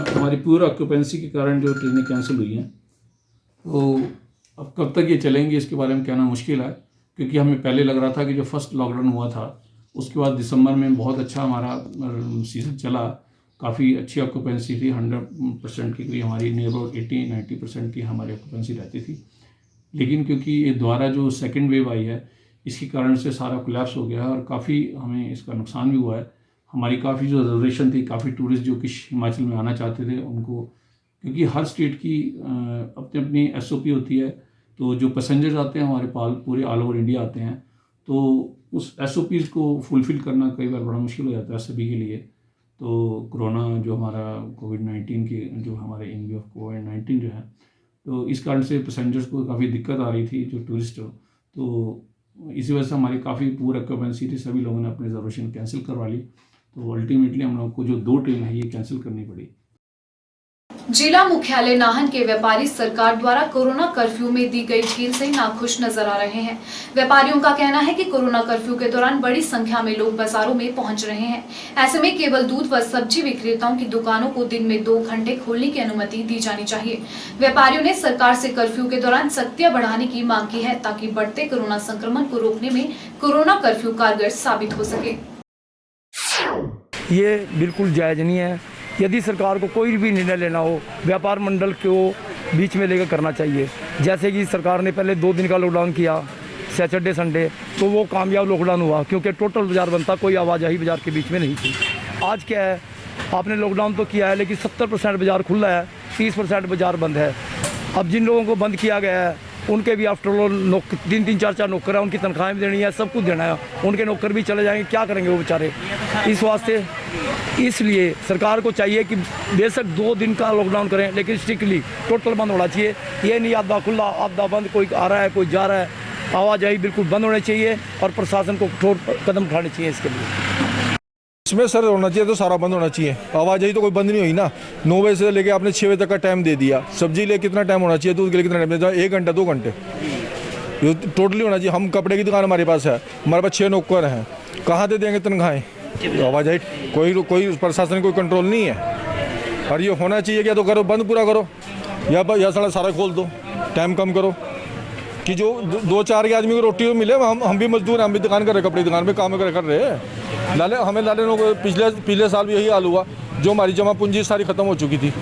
हमारी प्योर ऑक्यूपेंसी के कारण जो ट्रेनें कैंसिल हुई हैं। तो अब कब तक ये चलेंगी इसके बारे में कहना मुश्किल है, क्योंकि हमें पहले लग रहा था कि जो फर्स्ट लॉकडाउन हुआ था उसके बाद दिसंबर में बहुत अच्छा हमारा सीज़न चला, काफ़ी अच्छी ऑक्यूपेंसी थी, 100% के करीब हमारी नियर अबाउट 80-90% की हमारी ऑक्यूपेंसी रहती थी। लेकिन क्योंकि ये द्वारा जो सेकेंड वेव आई है, इसके कारण से सारा कोलैप्स हो गया है और काफ़ी हमें इसका नुकसान भी हुआ है। हमारी काफ़ी जो रिजर्वेशन थी, काफ़ी टूरिस्ट जो कि हिमाचल में आना चाहते थे उनको, क्योंकि हर स्टेट की अपनी अपनी SOP होती है, तो जो पैसेंजर्स आते हैं हमारे पास पूरे ऑल ओवर इंडिया आते हैं, तो उस SOPs को फुलफ़िल करना कई बार बड़ा मुश्किल हो जाता है सभी के लिए। तो कोरोना जो हमारा कोविड-19 के जो हमारे इन व्यू ऑफ कोविड-19 जो है, तो इस कारण से पैसेंजर्स को काफ़ी दिक्कत आ रही थी जो टूरिस्ट हो, तो इसी वजह से हमारी काफ़ी पूर ऑक्यूपेंसी थी, सभी लोगों ने अपनी रिजर्वेशन कैंसिल करवा ली। तो अल्टीमेटली हम लोग को जो 2 ट्रेन है ये कैंसिल करनी पड़ी। जिला मुख्यालय नाहन के व्यापारी सरकार द्वारा कोरोना कर्फ्यू में दी गई ढील से नाखुश नजर आ रहे हैं। व्यापारियों का कहना है कि कोरोना कर्फ्यू के दौरान बड़ी संख्या में लोग बाजारों में पहुंच रहे हैं। ऐसे में केवल दूध व सब्जी विक्रेताओं की दुकानों को दिन में 2 घंटे खोलने की अनुमति दी जानी चाहिए। व्यापारियों ने सरकार से कर्फ्यू के दौरान सख्तियां बढ़ाने की मांग की है, ताकि बढ़ते कोरोना संक्रमण को रोकने में कोरोना कर्फ्यू कारगर साबित हो सके। ये बिल्कुल जायज़ नहीं है। यदि सरकार को कोई भी निर्णय लेना हो, व्यापार मंडल को बीच में लेकर करना चाहिए। जैसे कि सरकार ने पहले 2 दिन का लॉकडाउन किया, सैटरडे संडे, तो वो कामयाब लॉकडाउन हुआ क्योंकि टोटल बाज़ार बंद था, कोई आवाजाही बाज़ार के बीच में नहीं थी। आज क्या है, आपने लॉकडाउन तो किया है लेकिन 70% बाज़ार खुला है, 30% बाज़ार बंद है। अब जिन लोगों को बंद किया गया है उनके भी आफ्टर ऑल 3-3 4-4 नौकर हैं, उनकी तनख्वाहें भी देनी है, सब कुछ देना है, उनके नौकर भी चले जाएंगे, क्या करेंगे वो बेचारे। इस वास्ते इसलिए सरकार को चाहिए कि बेशक 2 दिन का लॉकडाउन करें लेकिन स्ट्रिक्टली टोटल बंद होना चाहिए। ये नहीं आधा खुला आधा बंद, कोई आ रहा है कोई जा रहा है, आवाजाही बिल्कुल बंद होनी चाहिए और प्रशासन को कठोर कदम उठाने चाहिए इसके लिए। इसमें सर होना चाहिए तो सारा बंद होना चाहिए, आवाजाही तो कोई बंद नहीं हुई ना। 9 बजे से लेके आपने 6 बजे तक का टाइम दे दिया। सब्जी ले कितना टाइम होना चाहिए, दूध के लिए कितना टाइम, 1 घंटा 2 घंटे ये टोटली होना चाहिए। हम कपड़े की दुकान हमारे पास है, हमारे पास 6 नौकर हैं, कहाँ से देंगे तनख्वाहें? आवाजाही कोई प्रशासन कोई कंट्रोल नहीं है। और ये होना चाहिए क्या तो करो, बंद पूरा करो या सारा खोल दो, टाइम कम करो कि जो 2-4 के आदमी को रोटी तो मिले। हम भी मजदूर हैं, हम भी दुकान कर रहे, कपड़े दुकान में काम कर रहे हैं। हमें लाले लोग पिछले साल भी यही हाल हुआ, जो हमारी जमा पूंजी सारी खत्म हो चुकी थी।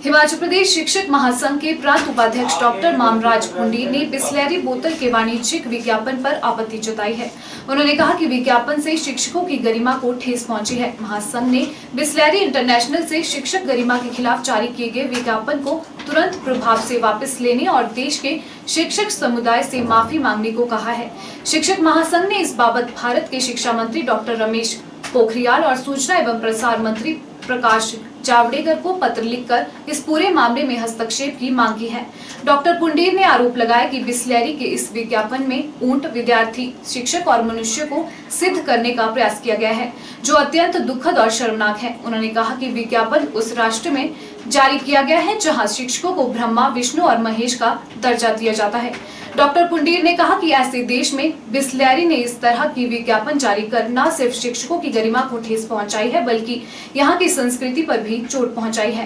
हिमाचल प्रदेश शिक्षक महासंघ के प्रांत उपाध्यक्ष डॉक्टर मामराज पुंडीर ने बिस्लेरी बोतल के वाणिज्यिक विज्ञापन पर आपत्ति जताई है। उन्होंने कहा कि विज्ञापन से शिक्षकों की गरिमा को ठेस पहुंची है। महासंघ ने बिस्लेरी इंटरनेशनल से शिक्षक गरिमा के खिलाफ जारी किए गए विज्ञापन को तुरंत प्रभाव से वापस लेने और देश के शिक्षक समुदाय से माफी मांगने को कहा है। शिक्षक महासंघ ने इस बाबत भारत के शिक्षा मंत्री डॉक्टर रमेश पोखरियाल और सूचना एवं प्रसार मंत्री प्रकाश जावड़ेकर को पत्र लिखकर इस पूरे मामले में हस्तक्षेप की मांग की है। डॉक्टर पुंडीर ने आरोप लगाया कि बिस्लेरी के इस विज्ञापन में ऊंट, विद्यार्थी, शिक्षक और मनुष्य को सिद्ध करने का प्रयास किया गया है, जो अत्यंत दुखद और शर्मनाक है। उन्होंने कहा कि विज्ञापन उस राष्ट्र में जारी किया गया है जहां शिक्षकों को ब्रह्मा, विष्णु और महेश का दर्जा दिया जाता है। डॉक्टर पुंडीर ने कहा कि ऐसे देश में बिस्लेरी ने इस तरह की विज्ञापन जारी कर न सिर्फ शिक्षकों की गरिमा को ठेस पहुंचाई है बल्कि यहाँ की संस्कृति पर भी चोट पहुंचाई है।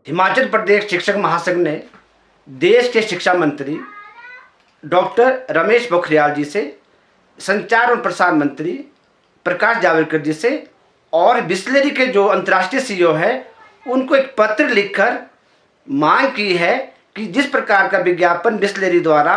हिमाचल प्रदेश शिक्षक महासंघ ने देश के शिक्षा मंत्री डॉक्टर रमेश पोखरियाल जी से, संचार और प्रसार मंत्री प्रकाश जावड़ेकर जी से और बिस्लेरी के जो अंतर्राष्ट्रीय सीईओ है उनको एक पत्र लिखकर मांग की है कि जिस प्रकार का विज्ञापन बिस्लेरी द्वारा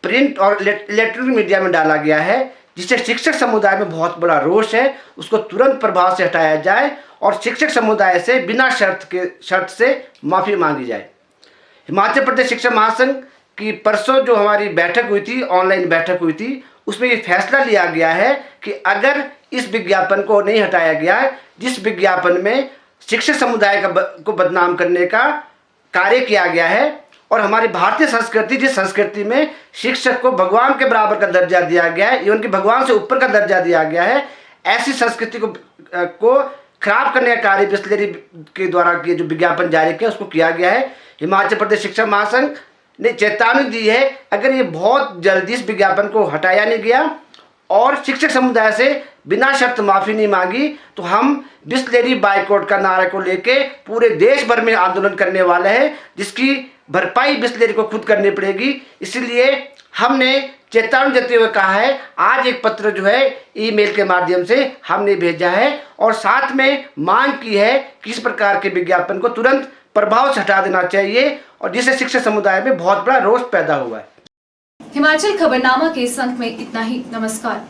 प्रिंट और इलेक्ट्रॉनिक मीडिया में डाला गया है, जिससे शिक्षक समुदाय में बहुत बड़ा रोष है, उसको तुरंत प्रभाव से हटाया जाए और शिक्षक समुदाय से बिना शर्त से माफ़ी मांगी जाए। हिमाचल प्रदेश शिक्षक महासंघ की परसों जो हमारी बैठक हुई थी, ऑनलाइन बैठक हुई थी, उसमें ये फैसला लिया गया है कि अगर इस विज्ञापन को नहीं हटाया गया, जिस विज्ञापन में शिक्षक समुदाय को बदनाम करने का कार्य किया गया है और हमारी भारतीय संस्कृति, जिस संस्कृति में शिक्षक को भगवान के बराबर का दर्जा दिया गया है, एवं कि भगवान से ऊपर का दर्जा दिया गया है, ऐसी संस्कृति को खराब करने का कार्य बिस्लेरी के द्वारा किए जो विज्ञापन जारी किया उसको किया गया है। हिमाचल प्रदेश शिक्षक महासंघ ने चेतावनी दी है, अगर ये बहुत जल्दी इस विज्ञापन को हटाया नहीं गया और शिक्षक समुदाय से बिना शर्त माफ़ी नहीं मांगी तो हम बिस्लेरी बाइकआउट का नारा को लेके पूरे देश भर में आंदोलन करने वाले हैं, जिसकी भरपाई बिस्लेरी को खुद करनी पड़ेगी। इसलिए हमने चेतावनी देते हुए कहा है, आज एक पत्र जो है ईमेल के माध्यम से हमने भेजा है और साथ में मांग की है कि इस प्रकार के विज्ञापन को तुरंत प्रभाव से हटा देना चाहिए और जिससे शिक्षक समुदाय में बहुत बड़ा रोष पैदा हुआ है। हिमाचल खबरनामा के इस अंक में इतना ही। नमस्कार।